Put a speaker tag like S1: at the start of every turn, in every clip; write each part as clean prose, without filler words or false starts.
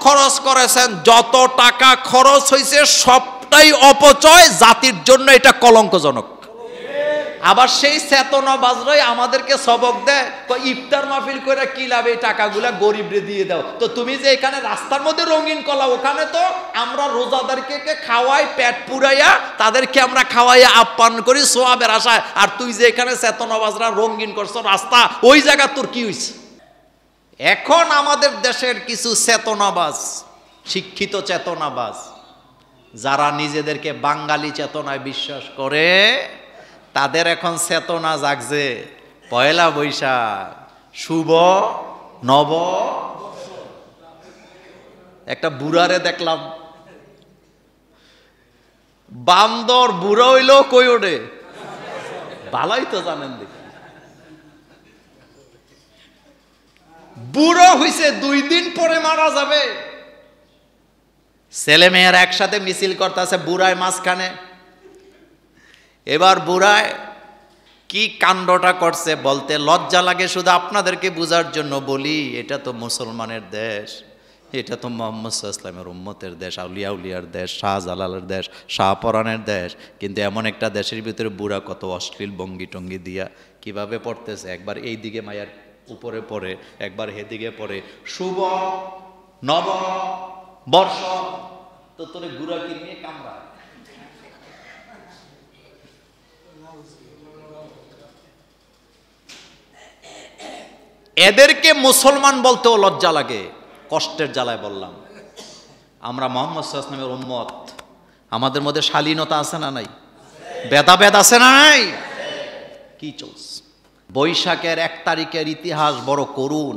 S1: খরচ করেছেন, যত টাকা খরচ হয়েছে সবটাই অপচয়, জাতির জন্য এটা কলঙ্কজনক। আবার সেই চেতনাবাজরাই আমাদেরকে সবক দেয়, ইফতার মাহফিল করে কি লাভ, এই টাকাগুলা গরিবরে দিয়ে দাও। তো তুমি যে এখানে রাস্তার মধ্যে রঙিন কলা, ওখানে তো আমরা রোজাদারকে খাওয়াই, পেট পুরাইয়া তাদেরকে আমরা খাওয়াইয়া আপ্যায়ন করি সোয়াবের আশায়, আর তুই যে এখানে চেতনাবাজরা রঙিন করছো রাস্তা, ওই জায়গা তোর কি হয়েছে? এখন আমাদের দেশের কিছু চেতনাবাজ, শিক্ষিত চেতনাবাজ, যারা নিজেদেরকে বাঙালি চেতনায় বিশ্বাস করে, তাদের এখন চেতনা জাগছে পয়লা বৈশাখ, শুভ নব। একটা বুড়ারে দেখলাম, বান্দর বুড়া হইল কই ওঠে, ভালোই তো জানেন, দেখি বুড়ো হইছে 2 দিন পরে মারা যাবে। ছেলে মেয়ের একসাথে মিছিল করতেছে, বুড়ায় মাঝখানে। এবার বুড়ায় কি কাণ্ডটা করছে বলতে লজ্জা লাগে। শুধু আপনাদেরকে বুঝার জন্য বলি, এটা তো মুসলমানের দেশ, এটা তো মুহাম্মদ সাল্লাল্লাহু আলাইহি ওয়াসাল্লামের উম্মতের দেশ, আউলিয়া উলিয়ার দেশ, শাহজালালের দেশ, শাহপরানের দেশ। কিন্তু এমন একটা দেশের ভিতরে বুড়া কত অশ্লীল ভঙ্গি টঙ্গি দিয়া কিভাবে পড়তেছে, একবার এই দিকে মায়ার উপরে পড়ে, একবার হেদিকে পড়ে, শুভ নব বর্ষ, তো তোরে গুড়া কিনে কামড়া। এদেরকে মুসলমান বলতেও লজ্জা লাগে, কষ্টের জ্বালায় বললাম। আমরা মুহাম্মদ সাল্লাল্লাহু আলাইহি ওয়াসাল্লামের উম্মত, আমাদের মধ্যে শালীনতা আছে না নাই? ভেদাভেদ আছে না নাই? কি চলছে? বৈশাখের 1 তারিখের ইতিহাস বড় করুণ।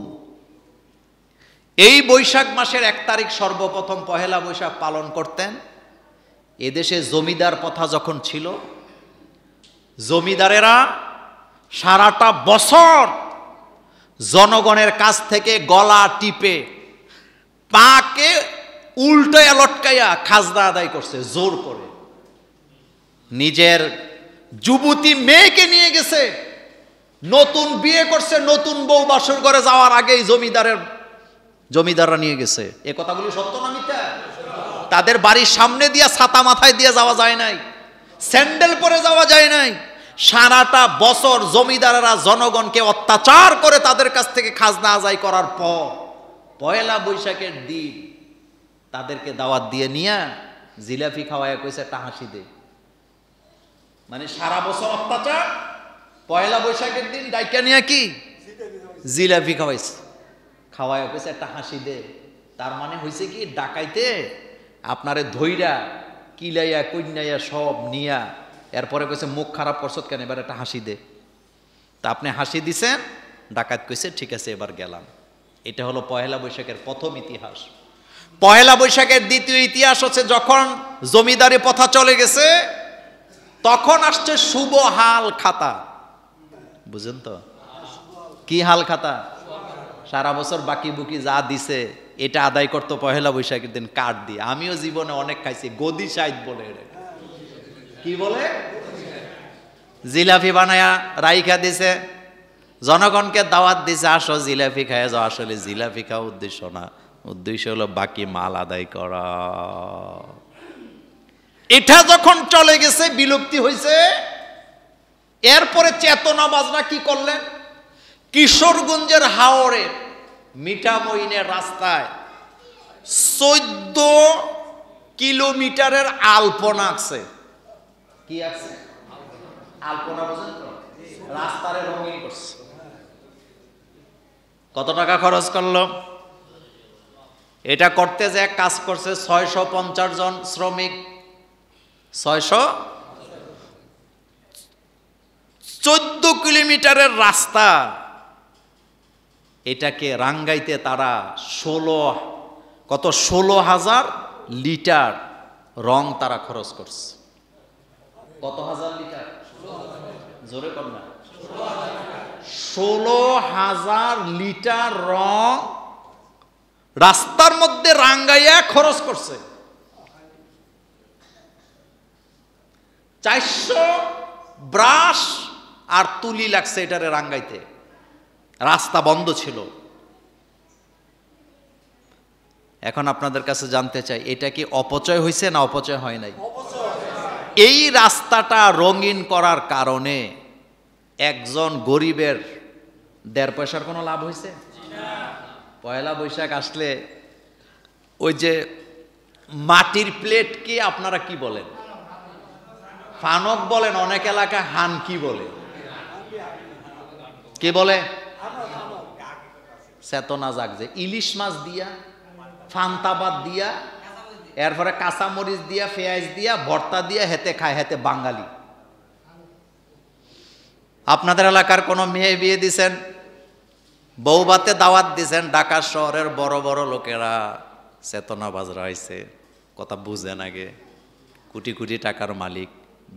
S1: এই বৈশাখ মাসের 1 তারিখ সর্বপ্রথম পহেলা বৈশাখ পালন করতেন এদেশে জমিদার প্রথা যখন ছিল। জমিদারেরা সারাটা বছর জনগণের কাছ থেকে গলা টিপে, পাকে উল্টায়া লটকাইয়া খাজনা আদায় করছে জোর করে। নিজের যুবতী মেয়েকে নিয়ে গেছে, নতুন বিয়ে করছে, নতুন বউ বাসর করে যাওয়ার আগেই জমিদাররা নিয়ে গেছে। এ কথাগুলি সত্য না মিথ্যা? তাদের বাড়ির সামনে দিয়া ছাতা মাথায় দিয়ে যাওয়া যায় নাই, স্যান্ডেল পরে যাওয়া যায় নাই। সারাটা বছর জমিদারেরা জনগণকে অত্যাচার করে তাদের কাছ থেকে খাজনা আদায় করার পর পয়লা বৈশাখের দিন তাদেরকে দাওয়াত দিয়ে নিয়ে জিলাপি খাওয়ায় কইছে একটা হাসি দে। মানে সারা বছর অত্যাচার, পয়লা বৈশাখের দিন ডাইকা নিয়ে কি জিলাপি খাওয়াইছে, খাওয়ায় কইছে একটা হাসি দে। তার মানে হয়েছে কি, ডাকাইতে আপনারে ধইরা কিলাইয়া কইনাইয়া সব নিয়া, এরপরে কইছে মুখ খারাপ করছ কেন, এবার একটা হাসি দে। তা আপনি হাসি দিছেন, ডাকাত কইছে ঠিক আছে এবার গেলাম। এটা হলো পয়লা বৈশাখের প্রথম ইতিহাস। পয়লা বৈশাখের দ্বিতীয় ইতিহাস হচ্ছে যখন জমিদারি প্রথা চলে গেছে, তখন আসছে শুভ হাল খাতা। বুঝেন তো কি হাল খাতা? সারা বছর বাকি বুকি যা দিছে এটা আদায় করতো পয়লা বৈশাখের দিন কার্ড দিয়ে। আমিও জীবনে অনেক খাইছি, গদি সাইদ বলে, কি বলে, জিলাপি বানায়া রাইখা দিছে, জনগণকে দাওয়াত দিছে আসো জিলাপি খায় যাও। আসলে জিলাপি খাওয়া উদ্দেশ্য না, উদ্দেশ্য হলো বাকি মাল আদায় করা। এটা যখন চলে গেছে, বিলুপ্তি হয়েছে, এরপরে চেতনাবাজরা কি করলেন, কিশোরগঞ্জের হাওড়ে মিঠামইনের রাস্তায় 14 কিলোমিটারের আলপনা আছে। কি আছে? আলপনা বুঝেন তো? রাস্তারে রঙিন করছে। কত টাকা খরচ করলো? এটা করতে যে কাজ করছে 650 জন শ্রমিক। 14 কিলোমিটারের রাস্তা, এটাকে রাঙ্গাইতে তারা 16,000 লিটার রং তারা খরচ করছে। কত হাজার লিটার? জোরে কর না। 16,000 লিটার রং রাস্তার মধ্যে রাঙ্গাইয়া খরচ করছে। 400 ব্রাশ আর তুলি লাগছে এটারে রাঙ্গাইতে। রাস্তা বন্ধ ছিল। এখন আপনাদের কাছে জানতে চাই, এটা কি অপচয় হয়েছে না অপচয় হয় নাই? এই রাস্তাটা রঙিন করার কারণে একজন গরিবের 1.5 পয়সার কোনো লাভ হয়েছে? পয়লা বৈশাখ আসলে ওই যে মাটির প্লেট কি আপনারা কি বলেন? ফানক বলেন, অনেক এলাকায় হানকি বলে। কে বলে? চেতনা জাগছে। ইলিশ মাছ দিয়া, ফান্তাবাদ দিয়া, এরপরে কাঁচামরিচ দিয়া, পেঁয়াজ দিয়া, ভর্তা দিয়া, হেতে খায়, হেতে বাঙালি। আপনাদের এলাকার কোনো মেয়ে বিয়ে দিছেন, বউবাতে দাওয়াত দিছেন, ঢাকা শহরের বড় বড় লোকেরা চেতনা বাজরা হয়েছে, কথা বুঝেন আগে, কোটি কোটি টাকার মালিক,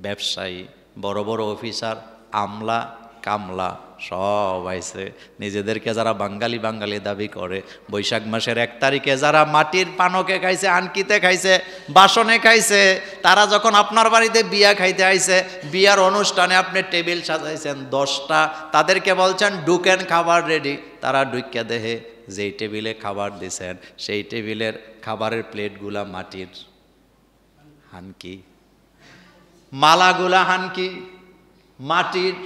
S1: ব্যবসায়ী, বড় বড় অফিসার, আমলা কামলা সব আইছে। নিজেদেরকে যারা বাঙালি বাঙালি দাবি করে, বৈশাখ মাসের 1 তারিখে যারা মাটির পানকে খাইছে, আনকিতে খাইছে, বাসনে খাইছে, তারা যখন আপনার বাড়িতে বিয়া খাইতে আইছে, বিয়ার অনুষ্ঠানে আপনি টেবিল সাজাইছেন 10টা, তাদেরকে বলছেন ঢুকেন, খাবার রেডি। তারা ঢুকিয়া দেহে যেই টেবিলে খাবার দিছেন, সেই টেবিলের খাবারের প্লেটগুলা মাটির হানকি, মালাগুলা হানকি মাটির,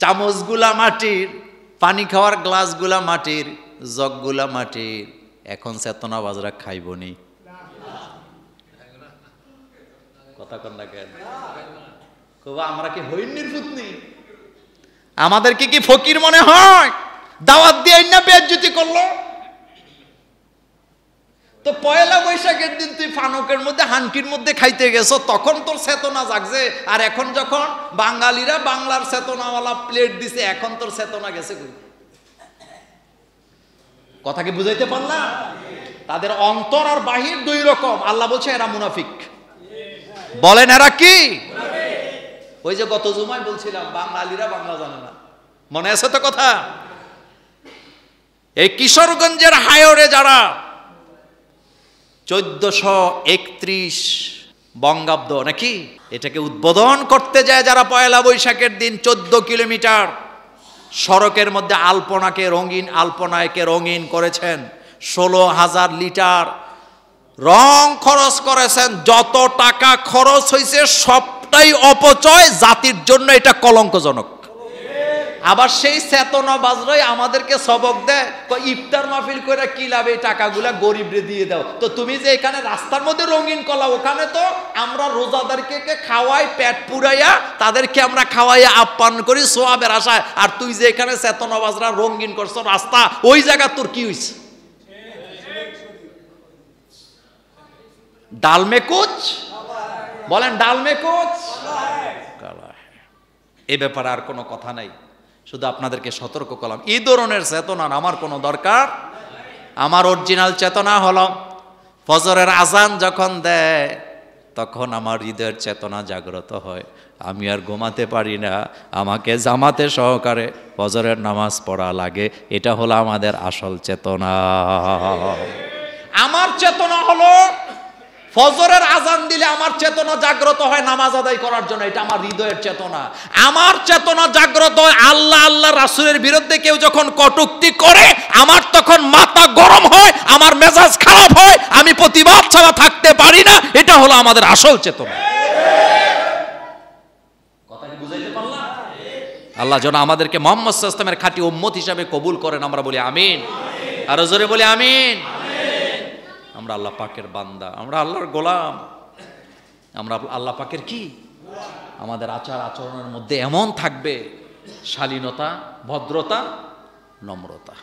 S1: চামচগুলা মাটির, পানি খাওয়ার গ্লাসগুলা মাটির, জগগুলা মাটির। এখন চেতনা বাজরা খাইবনি? কথা কন না কেন? আমরা কি হইন্নির ফুতনি? আমাদেরকে কি ফকির মনে হয়? দাওয়াত দিয়ে না বেজ্জতি করলো তো পয়লা বৈশাখের দিন তুই ফানকের মধ্যে, হানকির মধ্যে খাইতে গেছো, তখন তোর চেতনা জাগছে। আর এখন যখন বাঙালিরা বাংলার চেতনাওয়ালা প্লেট দিছে, এখন তোর চেতনা গেছে কই? কথা কি বুঝাইতে পারলাম? তাদের অন্তর আর বাহির 2 রকম। আল্লাহ বলছে এরা মুনাফিক। বলেন এরা কি? ওই যে গত জুমায় বলছিলাম বাঙালিরা বাংলা জানে না, মনে আছে তো কথা? এই কিশোরগঞ্জের হায়রে যারা 1431 বঙ্গাব্দ নাকি এটাকে উদ্বোধন করতে যায়, যারা পয়লা বৈশাখের দিন 14 কিলোমিটার সড়কের মধ্যে আলপনাকে রঙিন করেছেন, 16,000 লিটার রং খরচ করেছেন। যত টাকা খরচ হয়েছে সবটাই অপচয়, জাতির জন্য এটা কলঙ্কজনক। আবার সেই চেতনা বাজরাই আমাদেরকে সবক দেয়, ইফতার মাহফিল করে কি লাভ, এই টাকাগুলা গরিবরে দিয়ে দাও। তো তুমি যে এখানে রাস্তার মধ্যে রঙিন কলা, ওখানে তো আমরা রোজাদারকে খাওয়াই, পেট পুরাইয়া তাদেরকে আমরা খাওয়াইয়া আপ্যায়ন করি সোয়াবের আশায়। আর তুই যে এখানে চেতনা বাজরা রঙিন করছো রাস্তা, ওই জায়গা তোর কি হয়েছে? ডালমে কুচ বলেন, ডালমে কুচ। এ ব্যাপারে আর কোনো কথা নাই, শুধু আপনাদেরকে সতর্ক করলাম। এই ধরনের চেতনা আমার কোনো দরকার। আমার অরিজিনাল চেতনা হলো ফজরের আজান যখন দেয় তখন আমার হৃদয়ের চেতনা জাগ্রত হয়, আমি আর ঘুমাতে পারি না, আমাকে জামাতে সহকারে ফজরের নামাজ পড়া লাগে। এটা হলো আমাদের আসল চেতনা। আমার চেতনা হলো ফজরের আজান দিলে আমার চেতনা জাগ্রত হয় নামাজ আদায় করার জন্য, এটা আমার হৃদয়ের চেতনা। আমার চেতনা জাগ্রত হয় আল্লাহ আল্লাহ রাসূলের বিরুদ্ধে কেউ যখন কটূক্তি করে, আমার তখন মাথা গরম হয়, আমার মেজাজ খারাপ হয়, আমি প্রতিবাদ ছাড়া থাকতে পারি না। এটা হলো আমাদের আসল চেতনা। কথা কি বুঝাইতে পারলাম? আল্লাহ যেন আমাদেরকে মুহাম্মদ সাল্লাল্লাহু আলাইহি ওয়াসাল্লামের খাঁটি উম্মত হিসাবে কবুল করেন। আমরা বলি আমিন, আর জোরে বলি আমিন। আমরা আল্লাহ পাকের বান্দা, আমরা আল্লাহর গোলাম, আমরা আল্লাহ পাকের কি? আমাদের আচার আচরণের মধ্যে এমন থাকবে শালীনতা, ভদ্রতা, নম্রতা।